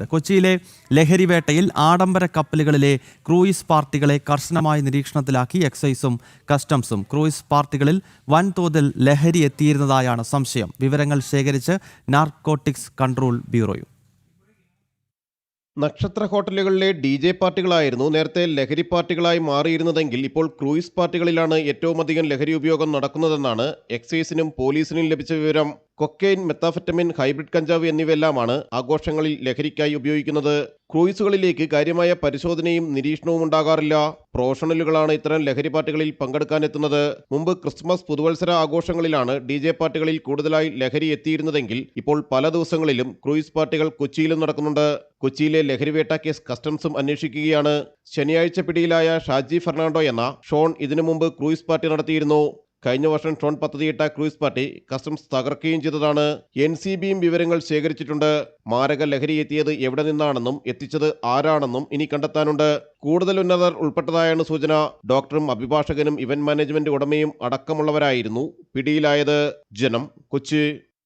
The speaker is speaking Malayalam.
വിദഗ്ധർ. കൊച്ചിയിലെ ലഹരിവേട്ടയിൽ ആഡംബര കപ്പലുകളിലെ ക്രൂയിസ് പാർട്ടികളെ കർശനമായ നിരീക്ഷണത്തിലാക്കി എക്സൈസും കസ്റ്റംസും. ക്രൂയിസ് പാർട്ടികളിൽ വൻതോതിൽ ലഹരി എത്തിയിരുന്നതായാണ് സംശയം. വിവരങ്ങൾ ശേഖരിച്ച് നാർക്കോട്ടിക്സ് കൺട്രോൾ ബ്യൂറോയും. നക്ഷത്ര ഹോട്ടലുകളിലെ DJ പാർട്ടികളായിരുന്നു നേരത്തെ ലഹരി പാർട്ടികളായി മാറിയിരുന്നതെങ്കിൽ ഇപ്പോൾ ക്രൂയിസ് പാർട്ടികളിലാണ് ഏറ്റവും അധികം ലഹരി ഉപയോഗം നടക്കുന്നതെന്നാണ് എക്സൈസിനും പോലീസിനും ലഭിച്ച വിവരം. കൊക്കൈൻ, മെത്താഫെറ്റമിൻ, ഹൈബ്രിഡ് കഞ്ചാവ് എന്നിവയെല്ലാമാണ് ആഘോഷങ്ങളിൽ ലഹരിക്കായി ഉപയോഗിക്കുന്നത്. ക്രൂയിസുകളിലേക്ക് കാര്യമായ പരിശോധനയും നിരീക്ഷണവും ഉണ്ടാകാറില്ല. പ്രൊഫഷണലുകളാണ് ഇത്തരം ലഹരി പാർട്ടികളിൽ പങ്കെടുക്കാനെത്തുന്നത്. മുമ്പ് ക്രിസ്മസ്, പുതുവത്സര ആഘോഷങ്ങളിലാണ് DJ പാർട്ടികളിൽ കൂടുതലായി ലഹരി എത്തിയിരുന്നതെങ്കിൽ ഇപ്പോൾ പല ദിവസങ്ങളിലും ക്രൂയിസ് പാർട്ടികൾ കൊച്ചിയിലും നടക്കുന്നുണ്ട്. കൊച്ചിയിലെ ലഹരിവേട്ട കേസ് കസ്റ്റംസും അന്വേഷിക്കുകയാണ്. ശനിയാഴ്ച പിടിയിലായ ഷാജി ഫെർണാണ്ടോ എന്ന ഷോൺ ഇതിനു മുമ്പ് ക്രൂയിസ് പാർട്ടി നടത്തിയിരുന്നു. കഴിഞ്ഞ വർഷം ഷോൺ പദ്ധതിയിട്ട ക്രൂയിസ് പാർട്ടി കസ്റ്റംസ് തകർക്കുകയും ചെയ്തതാണ്. NCBയും വിവരങ്ങൾ ശേഖരിച്ചിട്ടുണ്ട്. മാരക ലഹരി എത്തിയത് എവിടെ നിന്നാണെന്നും എത്തിച്ചത് ആരാണെന്നും ഇനി കണ്ടെത്താനുണ്ട്. കൂടുതൽ ഉന്നതർ ഉൾപ്പെട്ടതായാണ് സൂചന. ഡോക്ടറും അഭിഭാഷകനും ഇവന്റ് മാനേജ്മെന്റ് ഉടമയും അടക്കമുള്ളവരായിരുന്നു പിടിയിലായത്. ജനം, കൊച്ചി.